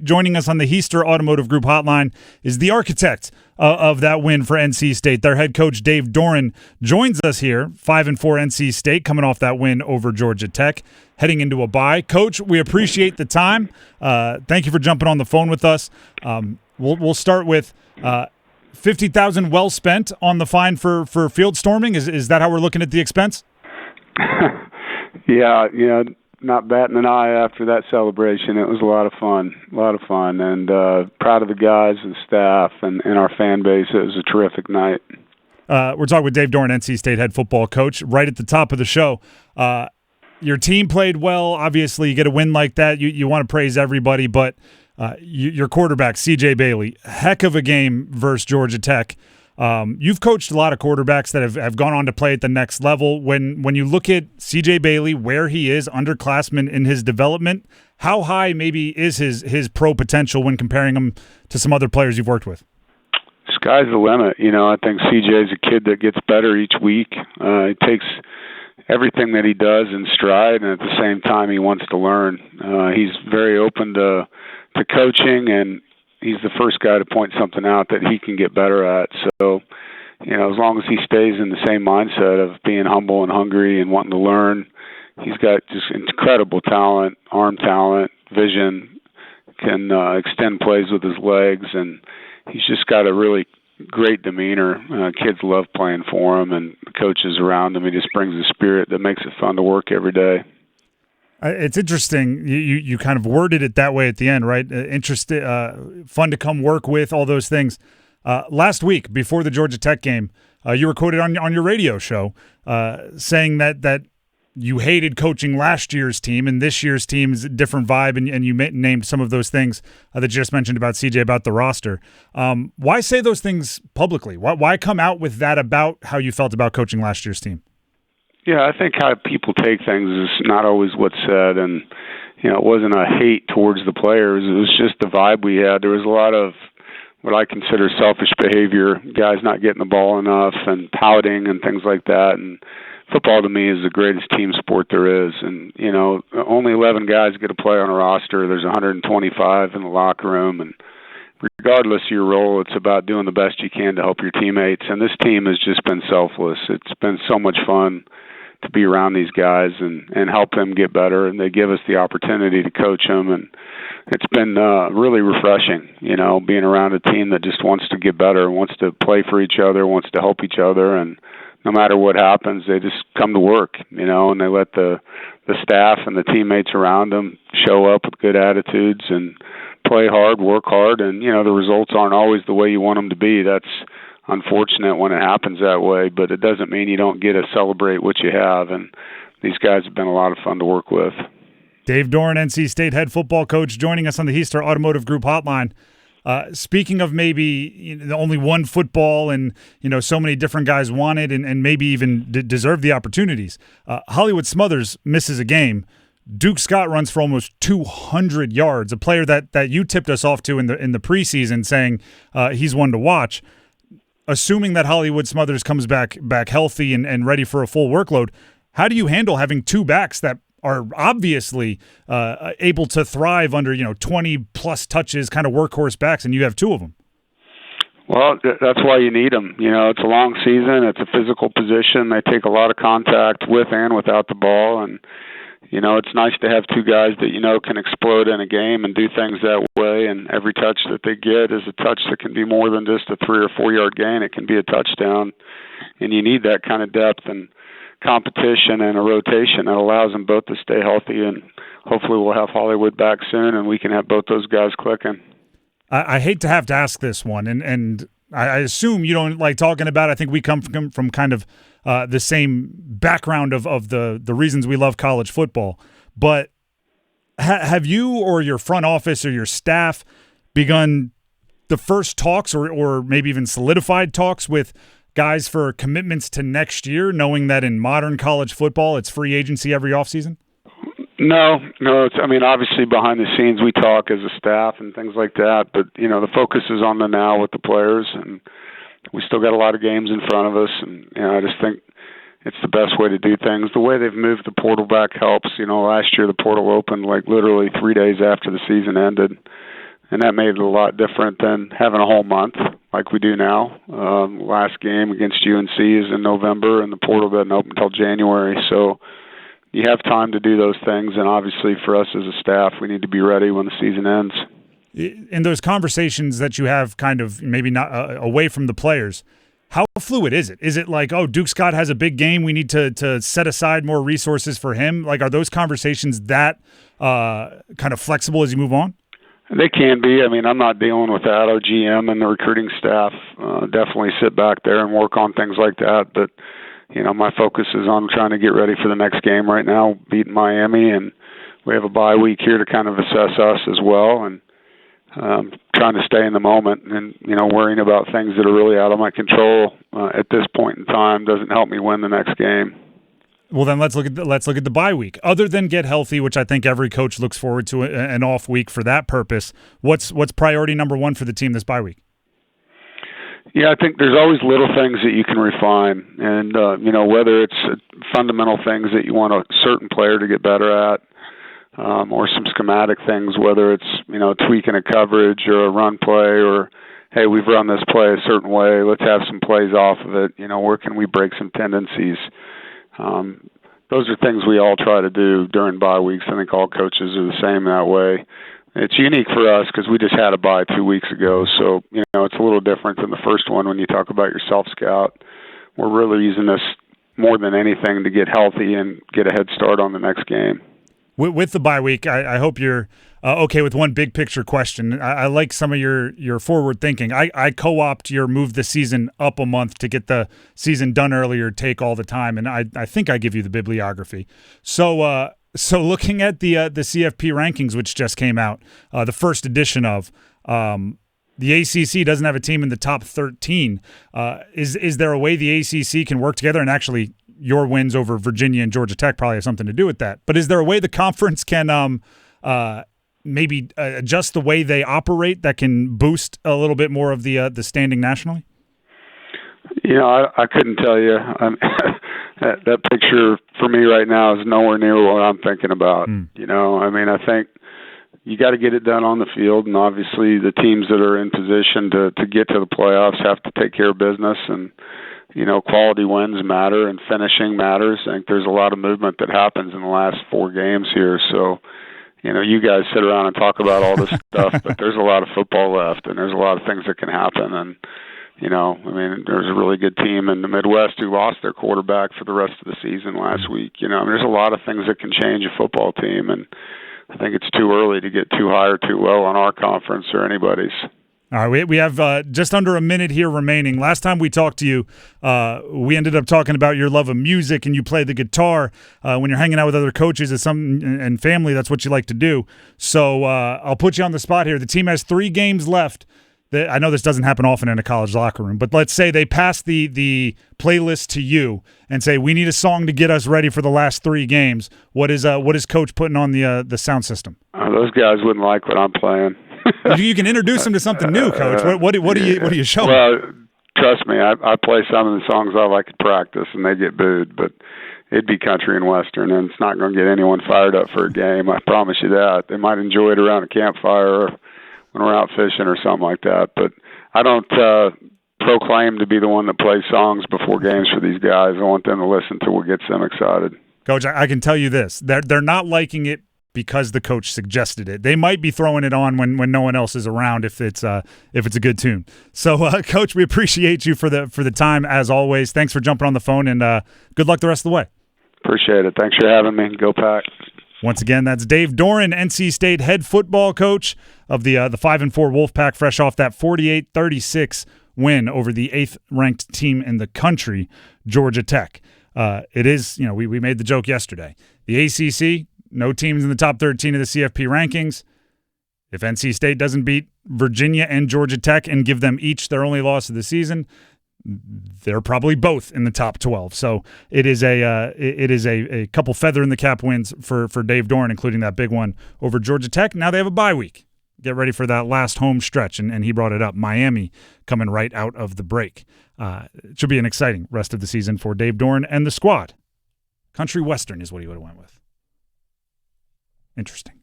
Joining us on the Heister Automotive Group hotline is the architect of that win for NC State. Their head coach, Dave Doeren, joins us here, 5-4 NC State, coming off that win over Georgia Tech, heading into a bye. Coach, we appreciate the time. Thank you for jumping on the phone with us. We'll start with $50,000 well spent on the fine for field storming. Is that how we're looking at the expense? Yeah, not batting an eye after that celebration. It was a lot of fun, and proud of the guys and staff and our fan base. It was a terrific night. We're talking with Dave Doeren, NC State head football coach. Right at the top of the show, your team played well. Obviously, you get a win like that, you want to praise everybody, but your quarterback, C.J. Bailey, heck of a game versus Georgia Tech. You've coached a lot of quarterbacks that have gone on to play at the next level. When you look at C.J. Bailey, where he is, underclassman in his development, how high maybe is his pro potential when comparing him to some other players you've worked with? Sky's the limit. I think C.J. is a kid that gets better each week. He takes everything that he does in stride, and at the same time he wants to learn. He's very open to coaching, and he's the first guy to point something out that he can get better at. So, as long as he stays in the same mindset of being humble and hungry and wanting to learn, he's got just incredible talent, arm talent, vision, can extend plays with his legs, and he's just got a really great demeanor. Kids love playing for him, and the coaches around him. He just brings a spirit that makes it fun to work every day. It's interesting. You kind of worded it that way at the end, right? Fun to come work with, all those things. Last week, before the Georgia Tech game, you were quoted on your radio show saying that you hated coaching last year's team, and this year's team is a different vibe, and you named some of those things that you just mentioned about CJ, about the roster. Why say those things publicly? Why come out with that about how you felt about coaching last year's team? Yeah, I think how people take things is not always what's said, and it wasn't a hate towards the players. It was just the vibe we had. There was a lot of what I consider selfish behavior, guys not getting the ball enough and pouting and things like that. And football to me is the greatest team sport there is. And only 11 guys get to play on a roster. There's 125 in the locker room, and regardless of your role, it's about doing the best you can to help your teammates. And this team has just been selfless. It's been so much fun to be around these guys and help them get better, and they give us the opportunity to coach them, and it's been really refreshing, being around a team that just wants to get better, wants to play for each other, wants to help each other, and no matter what happens, they just come to work, and they let the staff and the teammates around them show up with good attitudes and play hard, work hard, and, the results aren't always the way you want them to be. That's unfortunate when it happens that way, but it doesn't mean you don't get to celebrate what you have, and these guys have been a lot of fun to work with. Dave Doeren, NC State head football coach, joining us on the Heister Automotive Group hotline. Speaking of maybe only one football and so many different guys wanted and maybe even deserve the opportunities, Hollywood Smothers misses a game. Duke Scott runs for almost 200 yards, a player that you tipped us off to in the preseason, saying he's one to watch. Assuming that Hollywood Smothers comes back healthy and ready for a full workload, how do you handle having two backs that are obviously able to thrive under 20-plus touches, kind of workhorse backs, and you have two of them? Well, that's why you need them. It's a long season. It's a physical position. They take a lot of contact with and without the ball, and it's nice to have two guys that can explode in a game and do things that way, and every touch that they get is a touch that can be more than just a 3 or 4 yard gain. It can be a touchdown, and you need that kind of depth and competition and a rotation that allows them both to stay healthy, and hopefully we'll have Hollywood back soon and we can have both those guys clicking. I hate to have to ask this one, and I assume you don't like talking about it. I think we come from kind of the same background of the reasons we love college football. But have you or your front office or your staff begun the first talks or maybe even solidified talks with guys for commitments to next year, knowing that in modern college football it's free agency every offseason? No. Obviously behind the scenes we talk as a staff and things like that, but, the focus is on the now with the players, and we still got a lot of games in front of us, and, I just think it's the best way to do things. The way they've moved the portal back helps. Last year the portal opened like literally 3 days after the season ended, and that made it a lot different than having a whole month like we do now. Last game against UNC is in November, and the portal doesn't open until January, so you have time to do those things, and obviously for us as a staff, we need to be ready when the season ends. In those conversations that you have kind of maybe not away from the players, how fluid is it? Is it like, oh, Duke Scott has a big game, we need to set aside more resources for him? Like, are those conversations that kind of flexible as you move on? They can be. I mean, I'm not dealing with that. Our GM and the recruiting staff definitely sit back there and work on things like that. But, my focus is on trying to get ready for the next game right now, beating Miami, and we have a bye week here to kind of assess us as well. And trying to stay in the moment and, worrying about things that are really out of my control at this point in time doesn't help me win the next game. Well, then let's look at the bye week. Other than get healthy, which I think every coach looks forward to an off week for that purpose, what's priority number one for the team this bye week? Yeah, I think there's always little things that you can refine, and whether it's fundamental things that you want a certain player to get better at, or some schematic things, whether it's, tweaking a coverage or a run play, or, hey, we've run this play a certain way, let's have some plays off of it, where can we break some tendencies? Those are things we all try to do during bye weeks. I think all coaches are the same that way. It's unique for us because we just had a bye 2 weeks ago, so, it's a little different than the first one when you talk about your self-scout. We're really using this more than anything to get healthy and get a head start on the next game. With the bye week, I hope you're okay with one big picture question. I like some of your forward thinking. I co-opt your move the season up a month to get the season done earlier take all the time, and I think I give you the bibliography. So looking at the CFP rankings, which just came out, the first edition of the ACC doesn't have a team in the top 13. Is there a way the ACC can work together and actually – your wins over Virginia and Georgia Tech probably have something to do with that. But is there a way the conference can maybe adjust the way they operate that can boost a little bit more of the standing nationally? I couldn't tell you. That picture for me right now is nowhere near what I'm thinking about. I think you got to get it done on the field, and obviously the teams that are in position to get to the playoffs have to take care of business, and quality wins matter and finishing matters. I think there's a lot of movement that happens in the last 4 games here. So, you guys sit around and talk about all this stuff, but there's a lot of football left, and there's a lot of things that can happen. And, there's a really good team in the Midwest who lost their quarterback for the rest of the season last week. There's a lot of things that can change a football team, and I think it's too early to get too high or too low on our conference or anybody's. All right, we have just under a minute here remaining. Last time we talked to you, we ended up talking about your love of music, and you play the guitar when you're hanging out with other coaches and family. That's what you like to do. So I'll put you on the spot here. The team has 3 games left. I know this doesn't happen often in a college locker room, but let's say they pass the playlist to you and say, we need a song to get us ready for the last 3 games. What is Coach putting on the sound system? Those guys wouldn't like what I'm playing. You can introduce them to something new, Coach. What do you show them? Well, trust me, I play some of the songs I like at practice, and they get booed, but it'd be country and western, and it's not going to get anyone fired up for a game. I promise you that. They might enjoy it around a campfire or when we're out fishing or something like that, but I don't proclaim to be the one that plays songs before games for these guys. I want them to listen to what gets them excited. Coach, I can tell you this. They're not liking it because the coach suggested it. They might be throwing it on when no one else is around if it's a good tune. So, Coach, we appreciate you for the time as always. Thanks for jumping on the phone, and good luck the rest of the way. Appreciate it. Thanks for having me. Go Pack. Once again, that's Dave Doeren, NC State head football coach of the 5-4 Wolfpack, fresh off that 48-36 win over the 8th-ranked team in the country, Georgia Tech. It is, we made the joke yesterday. The ACC, no teams in the top 13 of the CFP rankings. If NC State doesn't beat Virginia and Georgia Tech and give them each their only loss of the season, they're probably both in the top 12. So it is a couple feather in the cap wins for Dave Doeren, including that big one over Georgia Tech. Now they have a bye week. Get ready for that last home stretch, and he brought it up. Miami coming right out of the break. It should be an exciting rest of the season for Dave Doeren and the squad. Country Western is what he would have went with. Interesting.